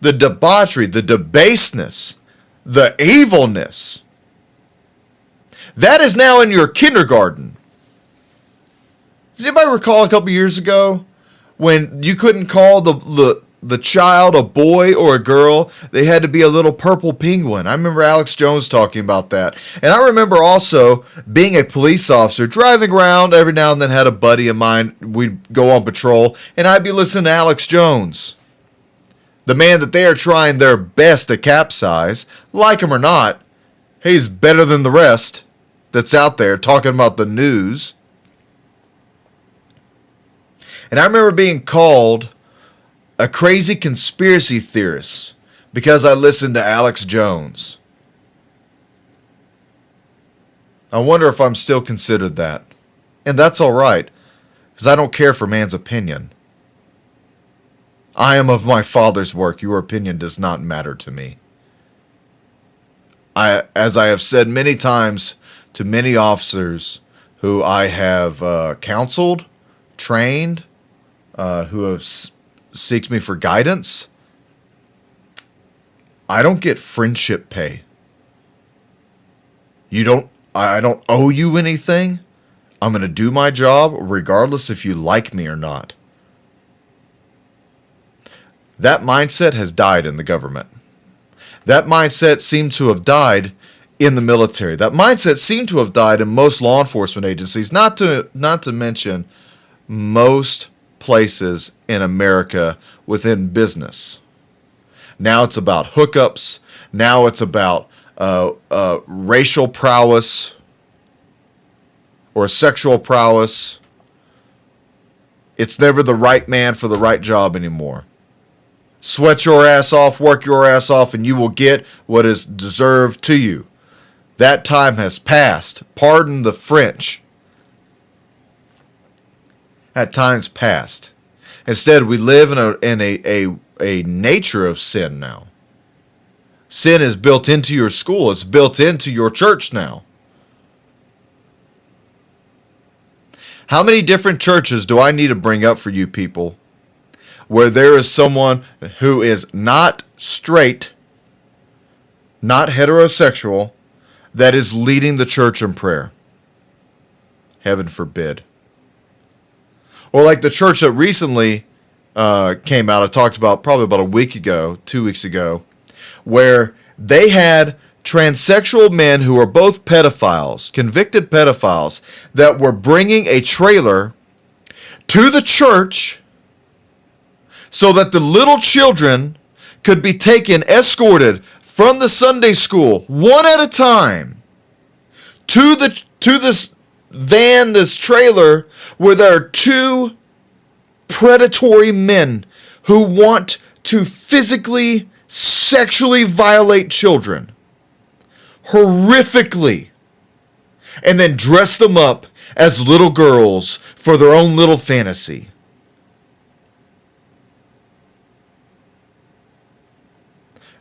the debauchery, the debaseness, the evilness, that is now in your kindergarten. Does anybody recall a couple years ago when you couldn't call the child a boy or a girl? They had to be a little purple penguin. I remember Alex Jones talking about that. And I remember also being a police officer, driving around every now and then, had a buddy of mine. We'd go on patrol, and I'd be listening to Alex Jones, the man that they are trying their best to capsize. Like him or not, he's better than the rest that's out there talking about the news. And I remember being called a crazy conspiracy theorist because I listened to Alex Jones. I wonder if I'm still considered that. And that's all right, because I don't care for man's opinion. I am of my Father's work. Your opinion does not matter to me. As I have said many times to many officers who I have counseled, trained, who have seeked me for guidance, I don't get friendship pay. I don't owe you anything. I'm going to do my job regardless if you like me or not. That mindset has died in the government. That mindset seemed to have died in the military. That mindset seemed to have died in most law enforcement agencies, not to mention most places in America within business. Now it's about hookups. Now it's about racial prowess or sexual prowess. It's never the right man for the right job anymore. Sweat your ass off, work your ass off, and you will get what is deserved to you. That time has passed. Pardon the French. That time's passed. Instead, we live in a nature of sin now. Sin is built into your school. It's built into your church now. How many different churches do I need to bring up for you people where there is someone who is not straight, not heterosexual, that is leading the church in prayer? Heaven forbid. Or like the church that recently came out, I talked about probably about a week ago, 2 weeks ago, where they had transsexual men who are both pedophiles, convicted pedophiles, that were bringing a trailer to the church so that the little children could be taken, escorted from the Sunday school, one at a time, to this van, this trailer, where there are two predatory men who want to physically, sexually violate children. Horrifically. And then dress them up as little girls for their own little fantasy.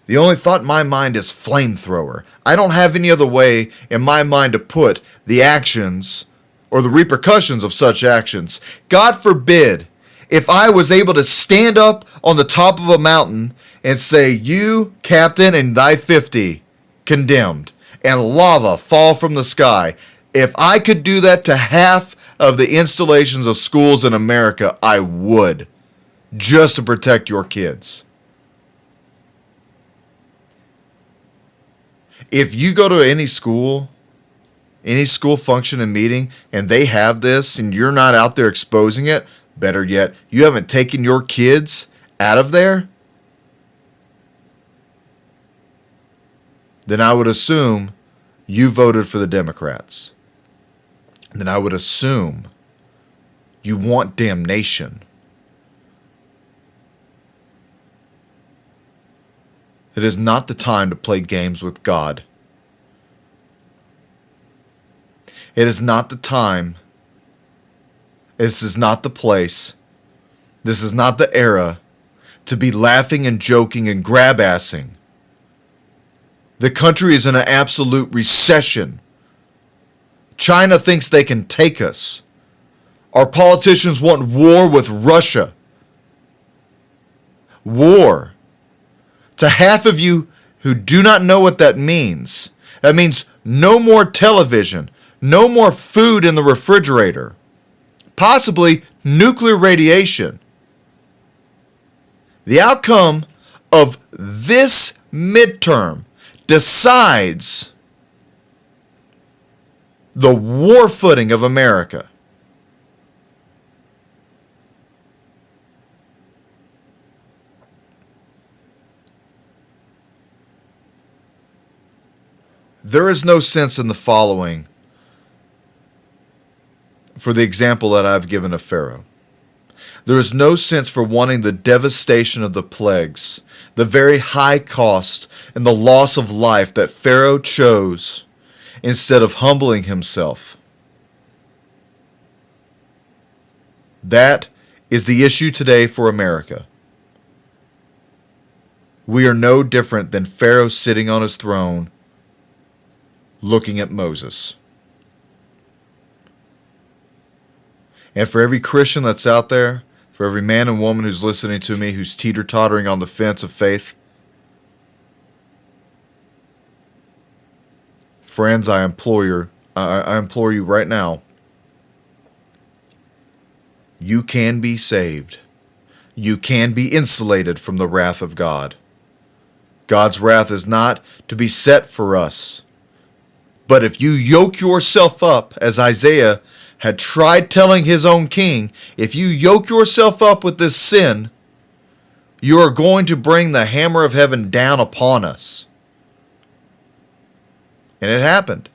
The only thought in my mind is flamethrower. I don't have any other way in my mind to put the actions or the repercussions of such actions. God forbid if I was able to stand up on the top of a mountain and say, "You, captain, and thy 50, condemned," and lava fall from the sky. If I could do that to half of the installations of schools in America, I would, just to protect your kids. If you go to any school function and meeting, and they have this, and you're not out there exposing it, better yet, you haven't taken your kids out of there, then I would assume you voted for the Democrats. Then I would assume you want damnation. It is not the time to play games with God. It is not the time. This is not the place. This is not the era to be laughing and joking and grab-assing. The country is in an absolute recession. China thinks they can take us. Our politicians want war with Russia. War. To half of you who do not know what that means no more television, no more food in the refrigerator, possibly nuclear radiation. The outcome of this midterm decides the war footing of America. There is no sense in the following for the example that I've given of Pharaoh. There is no sense for wanting the devastation of the plagues, the very high cost and the loss of life that Pharaoh chose instead of humbling himself. That is the issue today for America. We are no different than Pharaoh sitting on his throne looking at Moses. And for every Christian that's out there, for every man and woman who's listening to me, who's teeter-tottering on the fence of faith, friends, I implore you right now, you can be saved. You can be insulated from the wrath of God. God's wrath is not to be set for us. But if you yoke yourself up, as Isaiah had tried telling his own king, if you yoke yourself up with this sin, you are going to bring the hammer of heaven down upon us. And it happened.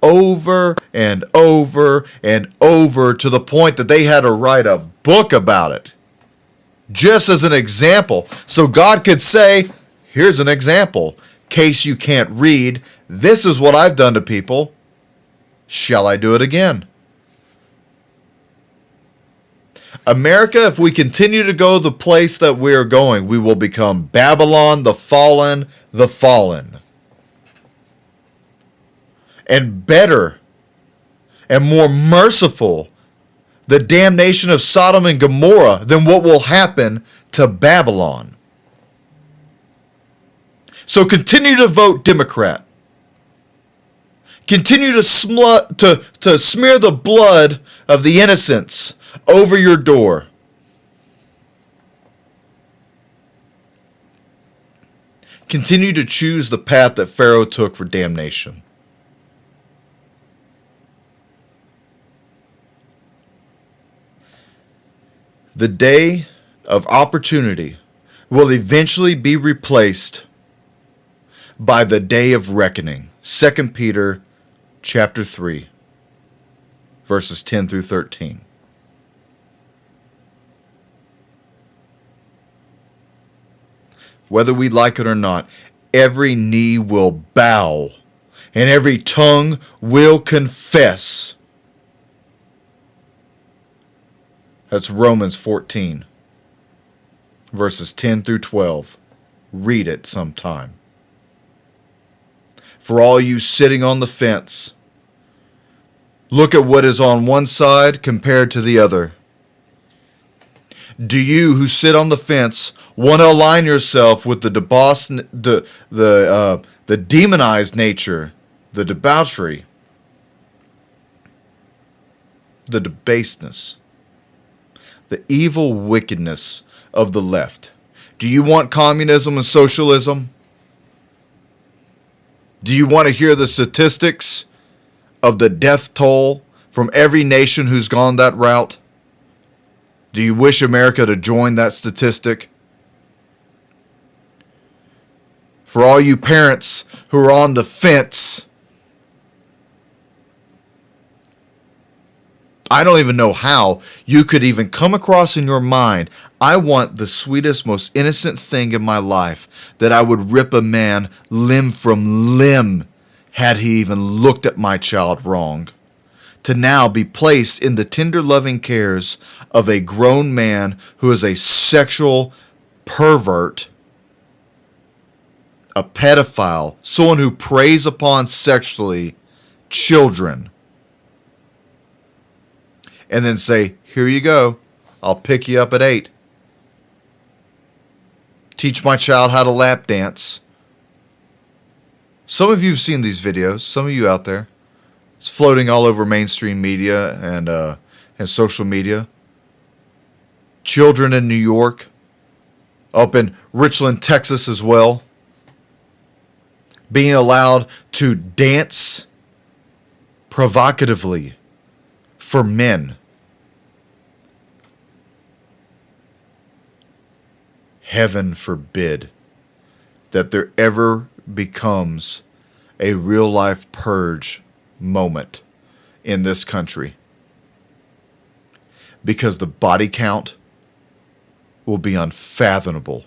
Over and over and over, to the point that they had to write a book about it. Just as an example. So God could say, here's an example. In case you can't read, this is what I've done to people. Shall I do it again? America, if we continue to go the place that we are going, we will become Babylon, the fallen, the fallen. And better and more merciful, the damnation of Sodom and Gomorrah, than what will happen to Babylon. So continue to vote Democrat. Continue to smear the blood of the innocents over your door. Continue to choose the path that Pharaoh took for damnation. The day of opportunity will eventually be replaced by the day of reckoning. 2 Peter chapter 3, verses 10 through 13. Whether we like it or not, every knee will bow and every tongue will confess. That's Romans 14, verses 10 through 12. Read it sometime. For all you sitting on the fence, look at what is on one side compared to the other. Do you who sit on the fence want to align yourself with the demonized nature, the debauchery, the debaseness, the evil wickedness of the left? Do you want communism and socialism? Do you want to hear the statistics of the death toll from every nation who's gone that route? Do you wish America to join that statistic? For all you parents who are on the fence, I don't even know how you could even come across in your mind, I want the sweetest, most innocent thing in my life, that I would rip a man limb from limb had he even looked at my child wrong, to now be placed in the tender loving cares of a grown man who is a sexual pervert, a pedophile, someone who preys upon sexually children, and then say, here you go, I'll pick you up at 8. Teach my child how to lap dance. Some of you have seen these videos, some of you out there. It's floating all over mainstream media and social media. Children in New York, up in Richland, Texas as well, being allowed to dance provocatively for men. Heaven forbid that there ever becomes a real life purge moment in this country, because the body count will be unfathomable.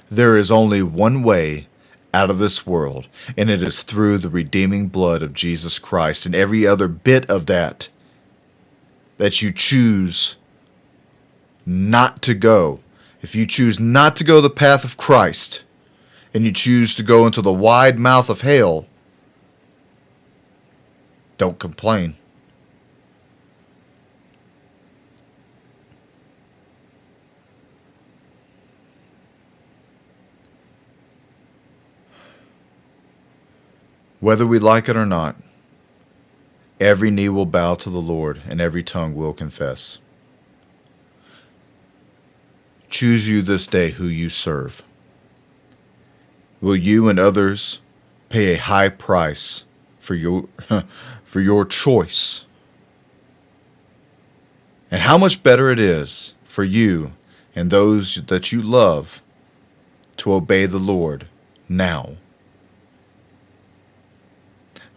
There is only one way out of this world, and it is through the redeeming blood of Jesus Christ, and every other bit of that you choose not to go. If you choose not to go the path of Christ, and you choose to go into the wide mouth of hell, don't complain. Whether we like it or not, every knee will bow to the Lord and every tongue will confess. Choose you this day who you serve. Will you and others pay a high price for your for your choice. And how much better it is for you and those that you love to obey the Lord now.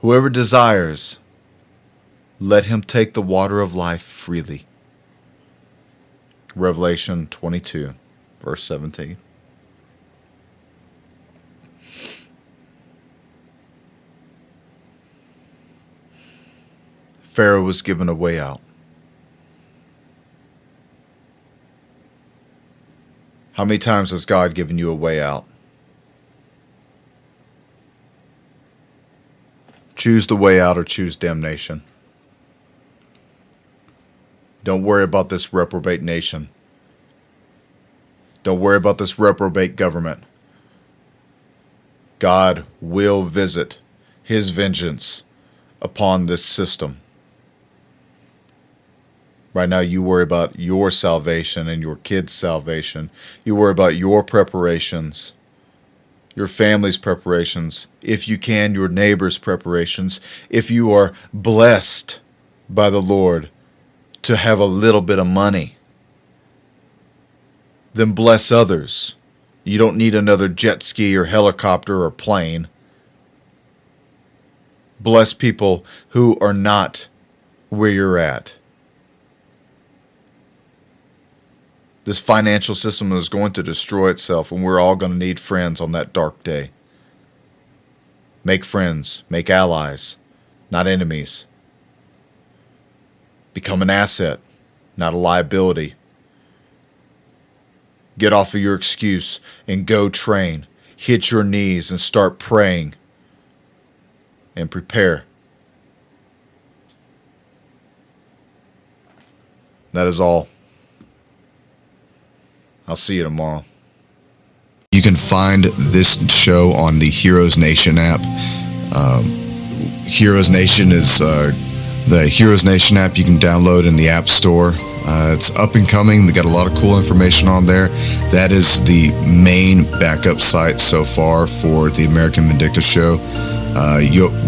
Whoever desires, let him take the water of life freely. Revelation 22, verse 17. Pharaoh was given a way out. How many times has God given you a way out? Choose the way out or choose damnation. Don't worry about this reprobate nation. Don't worry about this reprobate government. God will visit his vengeance upon this system. Right now, you worry about your salvation and your kids' salvation. You worry about your preparations, your family's preparations, if you can, your neighbor's preparations. If you are blessed by the Lord to have a little bit of money, then bless others. You don't need another jet ski or helicopter or plane. Bless people who are not where you're at. This financial system is going to destroy itself, and we're all going to need friends on that dark day. Make friends, make allies, not enemies. Become an asset, not a liability. Get off of your excuse and go train. Hit your knees and start praying. And prepare. That is all. I'll see you tomorrow. You can find this show on the Heroes Nation app. Heroes Nation is the Heroes Nation app you can download in the App Store. It's up and coming. They got a lot of cool information on there. That is the main backup site so far for the American Vindicta show.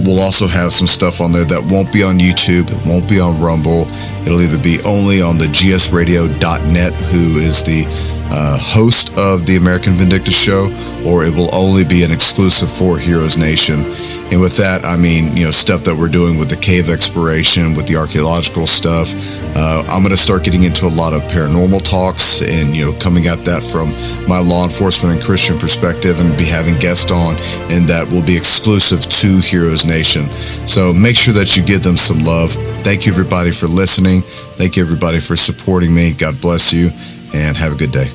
We'll also have some stuff on there that won't be on YouTube. It won't be on Rumble. It'll either be only on the gsradio.net, who is the host of the American Vindicta show, or it will only be an exclusive for Heroes Nation. And with that, I mean, stuff that we're doing with the cave exploration, with the archaeological stuff. I'm going to start getting into a lot of paranormal talks and, coming at that from my law enforcement and Christian perspective, and be having guests on, and that will be exclusive to Heroes Nation. So make sure that you give them some love. Thank you, everybody, for listening. Thank you, everybody, for supporting me. God bless you, and have a good day.